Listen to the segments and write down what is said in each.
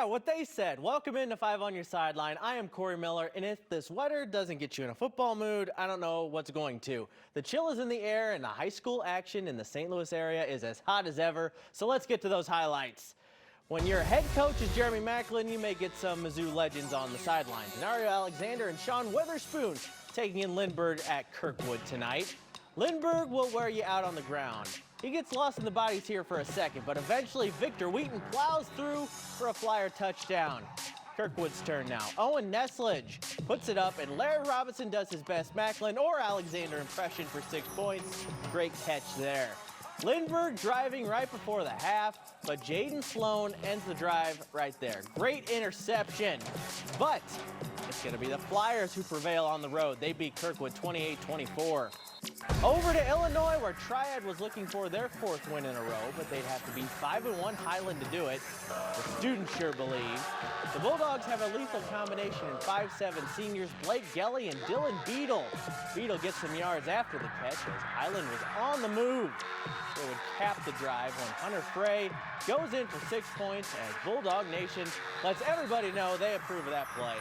Yeah, what they said. Welcome into 5 on your sideline. I am Corey Miller, and if this weather doesn't get you in a football mood, I don't know what's going to. The chill is in the air, and the high school action in the St. Louis area is as hot as ever, so let's get to those highlights. When your head coach is Jeremy Macklin, you may get some Mizzou legends on the sidelines. Denario Alexander and Sean Witherspoon taking in Lindbergh at Kirkwood tonight. Lindbergh will wear you out on the ground. He gets lost in the bodies here for a second, but eventually Victor Wheaton plows through for a flyer touchdown. Kirkwood's turn now. Owen Neslage puts it up, and Larry Robinson does his best Macklin or Alexander impression for 6 points. Great catch there. Lindbergh driving right before the half, but Jaden Sloan ends the drive right there. Great interception, but it's going to be the Flyers who prevail on the road. They beat Kirkwood 28-24. Over to Illinois, where Triad was looking for their 4th win in a row, but they'd have to beat 5-1 Highland to do it. The students sure believe. The Bulldogs have a lethal combination in 5'7" seniors Blake Gelly and Dylan Beadle. Beadle gets some yards after the catch as Highland was on the move. They would cap the drive when Hunter Frey goes in for 6 points as Bulldog Nation lets everybody know they approve of that play.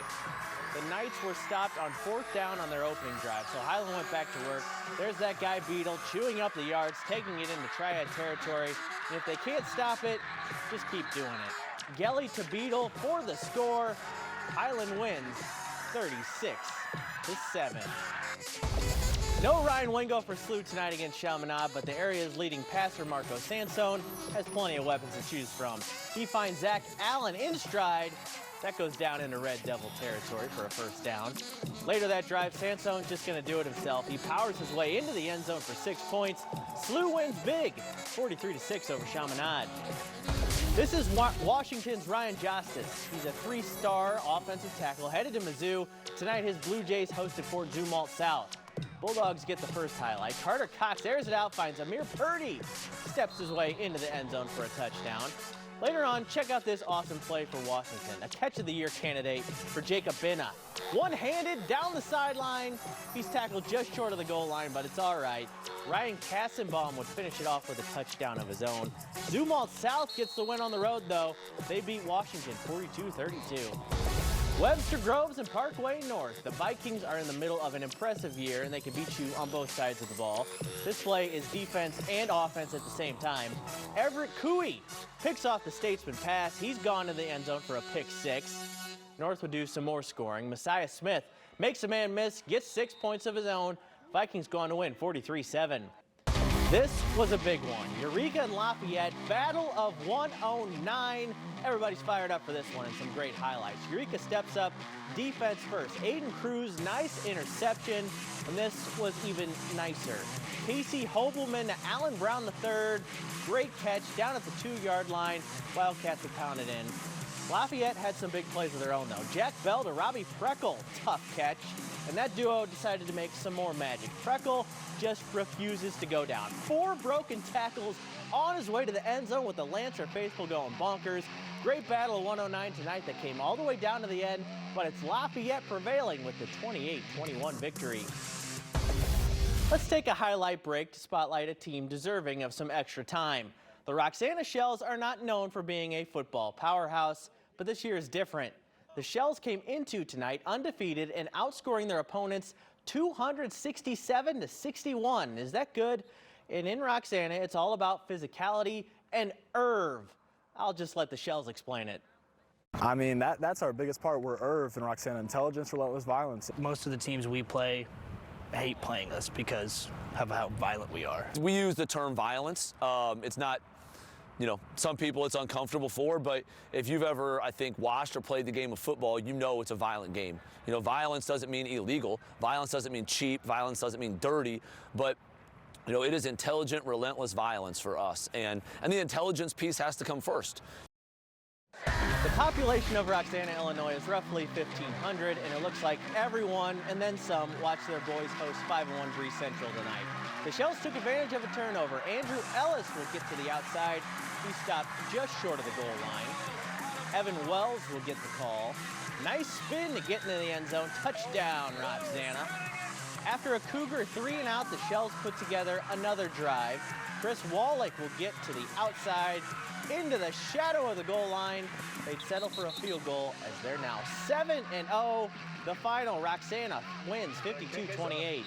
The Knights were stopped on 4th down on their opening drive, so Highland went back to work. There's that guy Beadle chewing up the yards, taking it into Triad territory. And if they can't stop it, just keep doing it. Gelly to Beadle for the score. Highland wins 36-7. No Ryan Wingo for SLU tonight against Chaminade, but the area's leading passer, Marco Sansone, has plenty of weapons to choose from. He finds Zach Allen in stride. That goes down into Red Devil territory for a 1st down. Later that drive, Sansone's just going to do it himself. He powers his way into the end zone for 6 points. SLU wins big, 43-6 over Chaminade. This is Washington's Ryan Justice. He's a 3-star offensive tackle headed to Mizzou. Tonight his Blue Jays hosted Fort Zumwalt South. Bulldogs get the first highlight. Carter Cox airs it out, finds Amir Purdy. Steps his way into the end zone for a touchdown. Later on, check out this awesome play for Washington. A catch of the year candidate for Jacob Binna. One-handed down the sideline. He's tackled just short of the goal line, but it's all right. Ryan Kassenbaum would finish it off with a touchdown of his own. Zumwalt South gets the win on the road, though. They beat Washington 42-32. Webster Groves and Parkway North. The Vikings are in the middle of an impressive year, and they can beat you on both sides of the ball. This play is defense and offense at the same time. Everett Cooey picks off the Statesman pass. He's gone to the end zone for a pick 6. North would do some more scoring. Messiah Smith makes a man miss, gets 6 points of his own. Vikings go on to win 43-7. This was a big one. Eureka and Lafayette, battle of 109. Everybody's fired up for this one and some great highlights. Eureka steps up, defense first. Aiden Cruz, nice interception, and this was even nicer. Casey Hobelman to Allen Brown III, great catch down at the 2-yard line. Wildcats would pound it in. Lafayette had some big plays of their own, though. Jack Bell to Robbie Freckle, tough catch. And that duo decided to make some more magic. Freckle just refuses to go down. 4 broken tackles on his way to the end zone with the Lancer faithful going bonkers. Great battle of 109 tonight that came all the way down to the end, but it's Lafayette prevailing with the 28-21 victory. Let's take a highlight break to spotlight a team deserving of some extra time. The Roxana Shells are not known for being a football powerhouse, but this year is different. The Shells came into tonight undefeated and outscoring their opponents 267-61. Is that good? And in Roxana, it's all about physicality and Irv. I'll just let the Shells explain it. I mean, that's our biggest part. We're Irv and Roxana, intelligence, relentless violence. Most of the teams we play hate playing us because of how violent we are. We use the term violence. It's not, you know, some people it's uncomfortable for, but if you've ever, I think, watched or played the game of football, you know it's a violent game. You know, violence doesn't mean illegal. Violence doesn't mean cheap. Violence doesn't mean dirty, but you know, it is intelligent, relentless violence for us, and the intelligence piece has to come first. The population of Roxana, Illinois is roughly 1,500, and it looks like everyone and then some watched their boys host 501 Bree Central tonight. The Shells took advantage of a turnover. Andrew Ellis will get to the outside. He stopped just short of the goal line. Evan Wells will get the call. Nice spin to get into the end zone. Touchdown, Roxana. After a Cougar 3-and-out, the Shells put together another drive. Chris Wallach will get to the outside. into the shadow of the goal line. They'd settle for a field goal as they're now 7-0. The final, Roxana wins 52-28.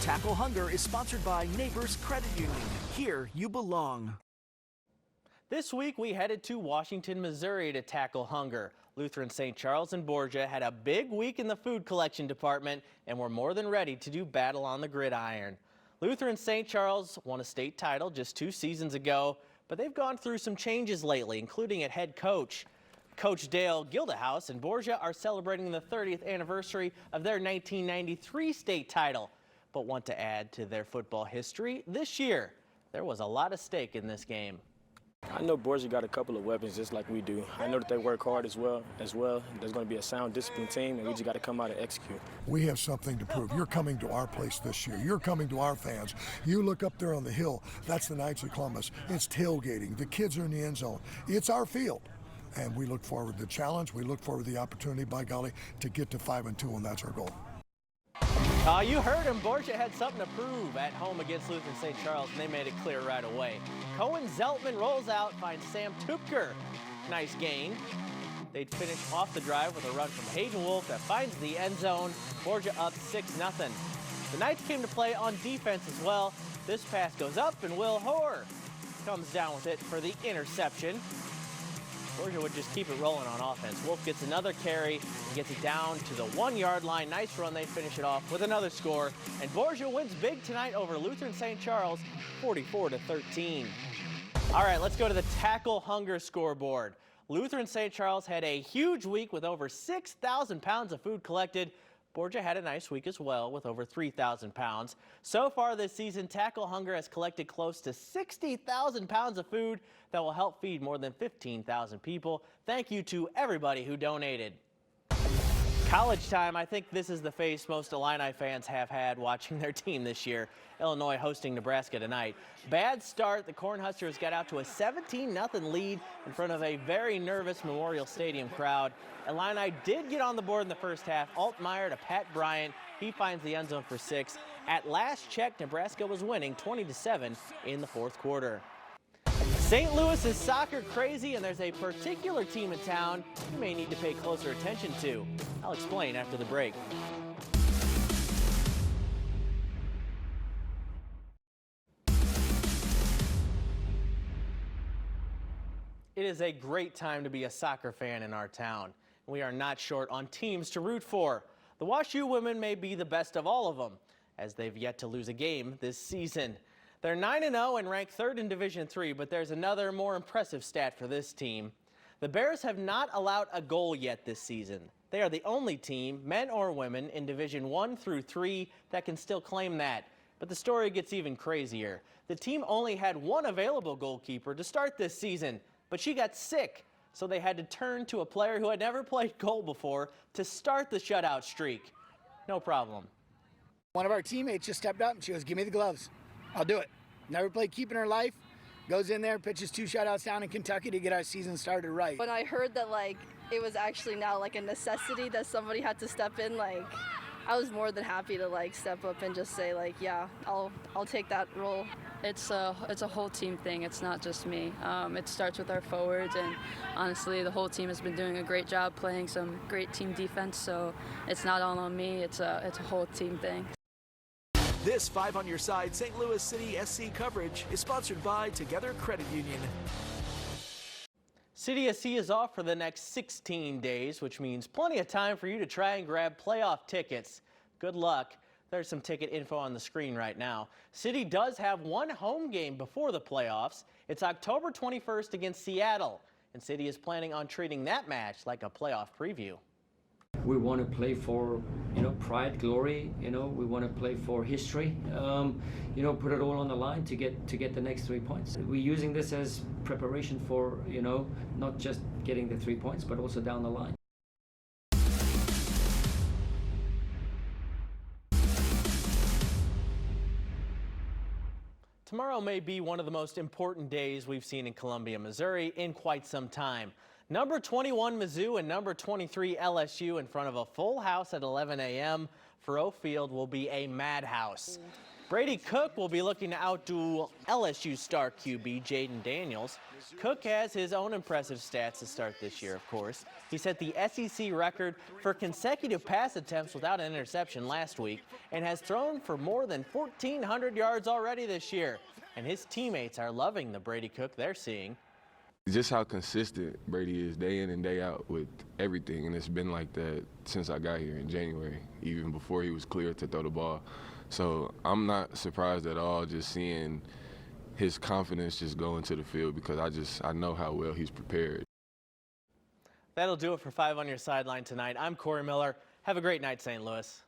Tackle Hunger is sponsored by Neighbors Credit Union. Here you belong. This week we headed to Washington, Missouri to tackle hunger. Lutheran St. Charles and Borgia had a big week in the food collection department and were more than ready to do battle on the gridiron. Lutheran St. Charles won a state title just 2 seasons ago, but they've gone through some changes lately, including at head coach. Coach Dale Gildehouse and Borgia are celebrating the 30th anniversary of their 1993 state title, but want to add to their football history this year. There was a lot at stake in this game. I know Borgia got a couple of weapons just like we do. I know that they work hard as well. There's going to be a sound, disciplined team, and we just got to come out and execute. We have something to prove. You're coming to our place this year. You're coming to our fans. You look up there on the hill. That's the Knights of Columbus. It's tailgating. The kids are in the end zone. It's our field. And we look forward to the challenge. We look forward to the opportunity, by golly, to get to 5-2, and that's our goal. You heard him. Borgia had something to prove at home against Lutheran St. Charles, and they made it clear right away. Cohen Zeltman rolls out, finds Sam Tupker. Nice gain. They'd finish off the drive with a run from Hayden Wolf that finds the end zone. Borgia up 6-0. The Knights came to play on defense as well. This pass goes up, and Will Hoare comes down with it for the interception. Borgia would just keep it rolling on offense. Wolf gets another carry and gets it down to the 1-yard line. Nice run. They finish it off with another score. And Borgia wins big tonight over Lutheran St. Charles, 44-13. All right, let's go to the tackle hunger scoreboard. Lutheran St. Charles had a huge week with over 6,000 pounds of food collected. Borgia had a nice week as well with over 3,000 pounds. So far this season, Tackle Hunger has collected close to 60,000 pounds of food that will help feed more than 15,000 people. Thank you to everybody who donated. College time, I think this is the face most Illini fans have had watching their team this year. Illinois hosting Nebraska tonight. Bad start. The Cornhuskers got out to a 17-0 lead in front of a very nervous Memorial Stadium crowd. Illini did get on the board in the first half. Altmaier to Pat Bryant. He finds the end zone for 6. At last check, Nebraska was winning 20-7 in the fourth quarter. St. Louis is soccer crazy, and there's a particular team in town you may need to pay closer attention to. I'll explain after the break. It is a great time to be a soccer fan in our town. We are not short on teams to root for. The Wash U women may be the best of all of them, as they've yet to lose a game this season. They're 9-0 and ranked 3rd in Division III, but there's another more impressive stat for this team. The Bears have not allowed a goal yet this season. They are the only team, men or women, in Division I through III that can still claim that. But the story gets even crazier. The team only had one available goalkeeper to start this season, but she got sick, so they had to turn to a player who had never played goal before to start the shutout streak. No problem. One of our teammates just stepped up and she goes, "Give me the gloves. I'll do it." Never played keeper in her life. Goes in there, pitches 2 shutouts down in Kentucky to get our season started right. When I heard that it was actually now a necessity that somebody had to step in, I was more than happy to step up and just say yeah, I'll take that role. It's a whole team thing. It's not just me. It starts with our forwards, and honestly, the whole team has been doing a great job playing some great team defense. So it's not all on me. It's a whole team thing. This 5 on Your Side St. Louis City SC coverage is sponsored by Together Credit Union. City SC is off for the next 16 days, which means plenty of time for you to try and grab playoff tickets. Good luck. There's some ticket info on the screen right now. City does have one home game before the playoffs. It's October 21st against Seattle, and City is planning on treating that match like a playoff preview. We want to play for, pride, glory. We want to play for history. Put it all on the line to get the next 3 points. We're using this as preparation for, not just getting the 3 points, but also down the line. Tomorrow may be one of the most important days we've seen in Columbia, Missouri in quite some time. Number 21 Mizzou and number 23 LSU in front of a full house at 11 a.m. Faroe Field will be a madhouse. Brady Cook will be looking to outdo LSU star QB Jaden Daniels. Cook has his own impressive stats to start this year, of course. He set the SEC record for consecutive pass attempts without an interception last week and has thrown for more than 1,400 yards already this year. And his teammates are loving the Brady Cook they're seeing. Just how consistent Brady is day in and day out with everything, and it's been like that since I got here in January, even before he was cleared to throw the ball. So I'm not surprised at all just seeing his confidence just go into the field because I know how well he's prepared. That'll do it for 5 on Your Sideline tonight. I'm Corey Miller. Have a great night, St. Louis.